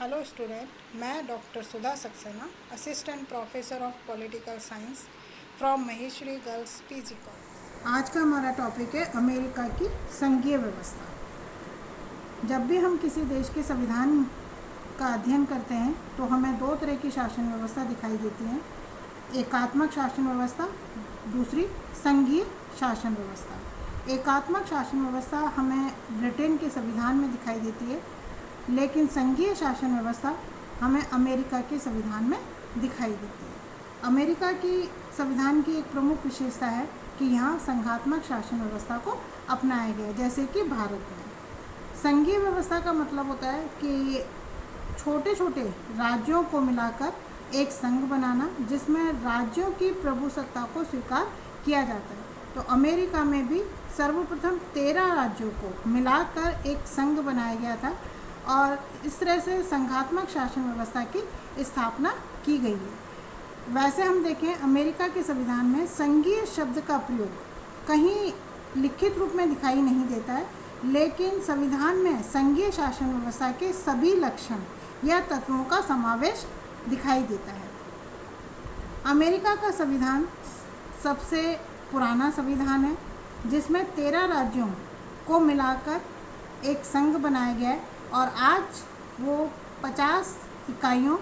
Hello student, मैं doctor Sudha Saxena, assistant professor of political science from Maheshwari girls PG college. आज का हमारा topic है अमेरिका की संघीय व्यवस्था। जब भी हम किसी देश के संविधान का अध्ययन करते हैं तो हमें दो तरह की शासन व्यवस्था दिखाई देती है, एकात्मक शासन व्यवस्था, दूसरी संघीय शासन व्यवस्था। एकात्मक शासन व्यवस्था हमें ब्रिटेन के संविधान में दिखाई देती है, लेकिन संघीय शासन व्यवस्था हमें अमेरिका के संविधान में दिखाई देती है। अमेरिका की संविधान की एक प्रमुख विशेषता है कि यहाँ संघात्मक शासन व्यवस्था को अपनाया गया, जैसे कि भारत में। संघीय व्यवस्था का मतलब होता है कि छोटे छोटे राज्यों को मिलाकर एक संघ बनाना, जिसमें राज्यों की प्रभुसत्ता को स्वीकार किया जाता है। तो अमेरिका में भी सर्वप्रथम 13 राज्यों को मिलाकर एक संघ बनाया गया था और इस तरह से संघात्मक शासन व्यवस्था की स्थापना की गई है। वैसे हम देखें, अमेरिका के संविधान में संघीय शब्द का प्रयोग कहीं लिखित रूप में दिखाई नहीं देता है, लेकिन संविधान में संघीय शासन व्यवस्था के सभी लक्षण या तत्वों का समावेश दिखाई देता है। अमेरिका का संविधान सबसे पुराना संविधान है, जिसमें 13 राज्यों को मिलाकर एक संघ बनाया गया है और आज वो 50 इकाइयों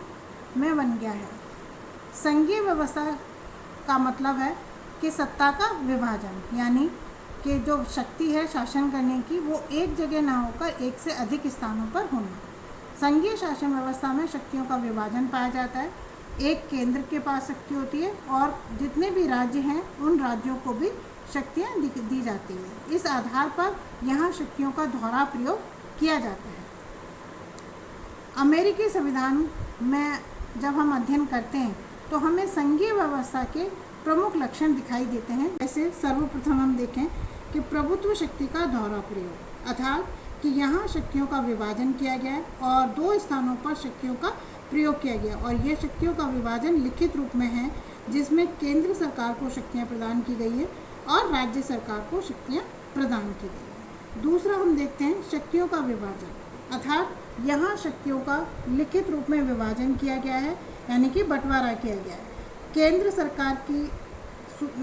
में बन गया है। संघीय व्यवस्था का मतलब है कि सत्ता का विभाजन, यानी कि जो शक्ति है शासन करने की, वो एक जगह ना होकर एक से अधिक स्थानों पर होना। संघीय शासन व्यवस्था में शक्तियों का विभाजन पाया जाता है। एक केंद्र के पास शक्ति होती है और जितने भी राज्य हैं उन राज्यों को भी शक्तियाँ दी जाती है। इस आधार पर यहाँ शक्तियों का दोहरा प्रयोग किया जाता है। अमेरिकी संविधान में जब हम अध्ययन करते हैं तो हमें संघीय व्यवस्था के प्रमुख लक्षण दिखाई देते हैं। जैसे सर्वप्रथम हम देखें कि प्रभुत्व शक्ति का दोहरा प्रयोग, अर्थात कि यहाँ शक्तियों का विभाजन किया गया है और 2 स्थानों पर शक्तियों का प्रयोग किया गया और ये शक्तियों का विभाजन लिखित रूप में है, जिसमें केंद्र सरकार को शक्तियाँ प्रदान की गई है और राज्य सरकार को शक्तियाँ प्रदान की गई है। दूसरा हम देखते हैं शक्तियों का विभाजन, अर्थात यहाँ शक्तियों का लिखित रूप में विभाजन किया गया है, यानी कि बंटवारा किया गया है। केंद्र सरकार की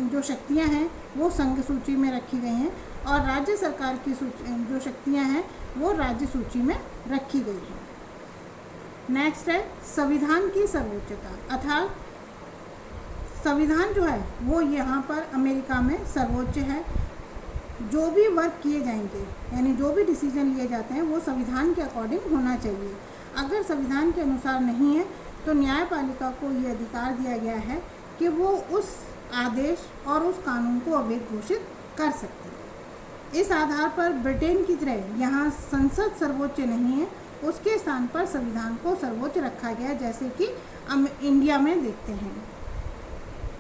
जो शक्तियाँ हैं वो संघ सूची में रखी गई हैं और राज्य सरकार की जो शक्तियाँ हैं वो राज्य सूची में रखी गई हैं। नेक्स्ट है संविधान की सर्वोच्चता, अर्थात संविधान जो है वो यहाँ पर अमेरिका में सर्वोच्च है। जो भी वर्क किए जाएंगे, यानी जो भी डिसीजन लिए जाते हैं, वो संविधान के अकॉर्डिंग होना चाहिए। अगर संविधान के अनुसार नहीं है तो न्यायपालिका को ये अधिकार दिया गया है कि वो उस आदेश और उस कानून को अवैध घोषित कर सकते हैं। इस आधार पर ब्रिटेन की तरह यहाँ संसद सर्वोच्च नहीं है, उसके स्थान पर संविधान को सर्वोच्च रखा गया, जैसे कि इंडिया में देखते हैं।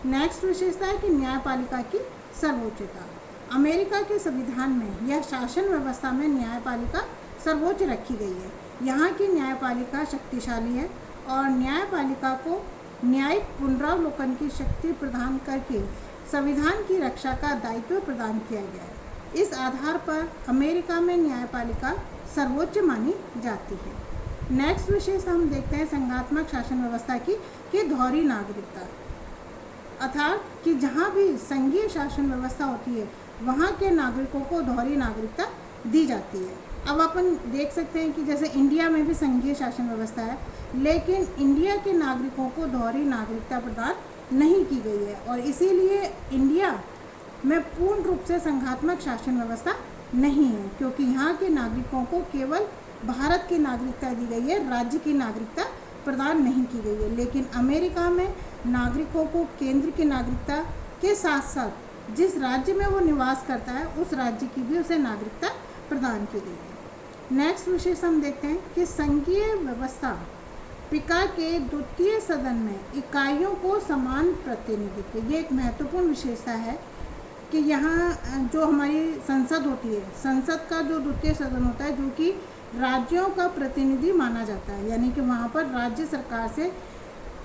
नेक्स्ट विशेषता है कि न्यायपालिका की सर्वोच्चता। अमेरिका के संविधान में यह शासन व्यवस्था में न्यायपालिका सर्वोच्च रखी गई है। यहाँ की न्यायपालिका शक्तिशाली है और न्यायपालिका को न्यायिक पुनरावलोकन की शक्ति प्रदान करके संविधान की रक्षा का दायित्व प्रदान किया गया है। इस आधार पर अमेरिका में न्यायपालिका सर्वोच्च मानी जाती है। नेक्स्ट विशेषता हम देखते हैं संघात्मक शासन व्यवस्था की कि दोहरी नागरिकता, अर्थात कि जहाँ भी संघीय शासन व्यवस्था होती है वहाँ के नागरिकों को दोहरी नागरिकता दी जाती है। अब अपन देख सकते हैं कि जैसे इंडिया में भी संघीय शासन व्यवस्था है, लेकिन इंडिया के नागरिकों को दोहरी नागरिकता प्रदान नहीं की गई है और इसीलिए इंडिया में पूर्ण रूप से संघात्मक शासन व्यवस्था नहीं है, क्योंकि यहाँ के नागरिकों को केवल भारत की नागरिकता दी गई है, राज्य की नागरिकता प्रदान नहीं की गई है। लेकिन अमेरिका में नागरिकों को केंद्र की नागरिकता के साथ साथ जिस राज्य में वो निवास करता है उस राज्य की भी उसे नागरिकता प्रदान की गई है। नेक्स्ट विशेष हम देखते हैं कि संघीय व्यवस्था पिका के द्वितीय सदन में इकाइयों को समान प्रतिनिधित्व, ये एक महत्वपूर्ण विशेषता है कि यहाँ जो हमारी संसद होती है, संसद का जो द्वितीय सदन होता है जो कि राज्यों का प्रतिनिधि माना जाता है, यानी कि वहाँ पर राज्य सरकार से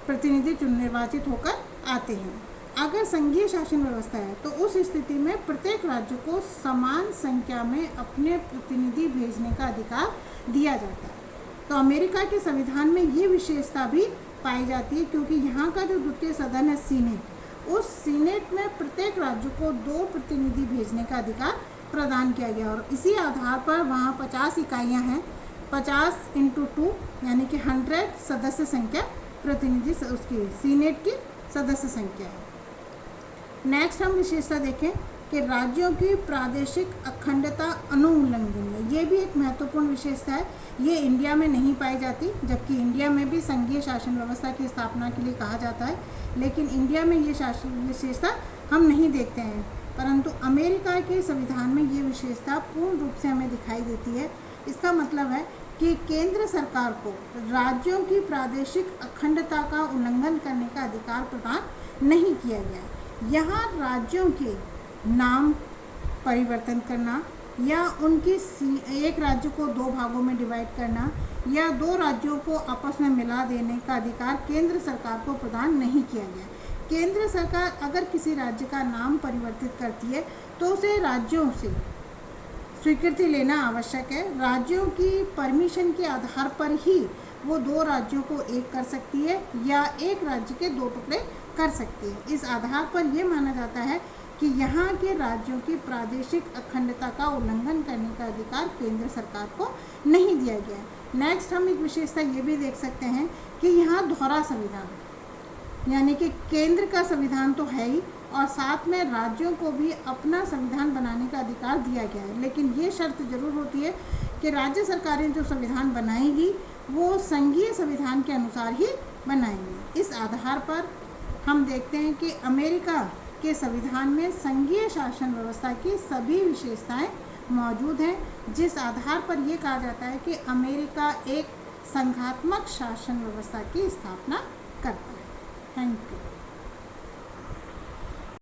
प्रतिनिधि निर्वाचित होकर आते हैं। अगर संघीय शासन व्यवस्था है तो उस स्थिति में प्रत्येक राज्य को समान संख्या में अपने प्रतिनिधि भेजने का अधिकार दिया जाता है। तो अमेरिका के संविधान में ये विशेषता भी पाई जाती है, क्योंकि यहाँ का जो द्वितीय सदन है सीनेट, उस सीनेट में प्रत्येक राज्य को 2 प्रतिनिधि भेजने का अधिकार प्रदान किया गया और इसी आधार पर वहाँ 50 इकाइयाँ हैं, 50 × 2 यानी कि 100 सदस्य संख्या प्रतिनिधि उसकी सीनेट की सदस्य संख्या है। नेक्स्ट हम विशेषता देखें कि राज्यों की प्रादेशिक अखंडता अनुउल्लंघनीय, ये भी एक महत्वपूर्ण विशेषता है। ये इंडिया में नहीं पाई जाती, जबकि इंडिया में भी संघीय शासन व्यवस्था की स्थापना के लिए कहा जाता है, लेकिन इंडिया में ये शासन विशेषता हम नहीं देखते हैं, परंतु अमेरिका के संविधान में ये विशेषता पूर्ण रूप से हमें दिखाई देती है। इसका मतलब है कि केंद्र सरकार को राज्यों की प्रादेशिक अखंडता का उल्लंघन करने का अधिकार प्रदान नहीं किया गया। यहाँ राज्यों के नाम परिवर्तन करना या उनकी एक राज्य को 2 भागों में डिवाइड करना या 2 राज्यों को आपस में मिला देने का अधिकार केंद्र सरकार को प्रदान नहीं किया गया। केंद्र सरकार अगर किसी राज्य का नाम परिवर्तित करती है तो उसे राज्यों से स्वीकृति लेना आवश्यक है। राज्यों की परमिशन के आधार पर ही वो 2 राज्यों को एक कर सकती है या एक राज्य के 2 टुकड़े कर सकती है। इस आधार पर यह माना जाता है कि यहाँ के राज्यों की प्रादेशिक अखंडता का उल्लंघन करने का अधिकार केंद्र सरकार को नहीं दिया गया है। नेक्स्ट हम एक विशेषता ये भी देख सकते हैं कि यहाँ दोहरा संविधान, यानी कि केंद्र का संविधान तो है ही और साथ में राज्यों को भी अपना संविधान बनाने का अधिकार दिया गया है, लेकिन ये शर्त जरूर होती है कि राज्य सरकारें जो संविधान बनाएंगी वो संघीय संविधान के अनुसार ही बनाएंगी। इस आधार पर हम देखते हैं कि अमेरिका के संविधान में संघीय शासन व्यवस्था की सभी विशेषताएं मौजूद हैं, जिस आधार पर यह कहा जाता है कि अमेरिका एक संघात्मक शासन व्यवस्था की स्थापना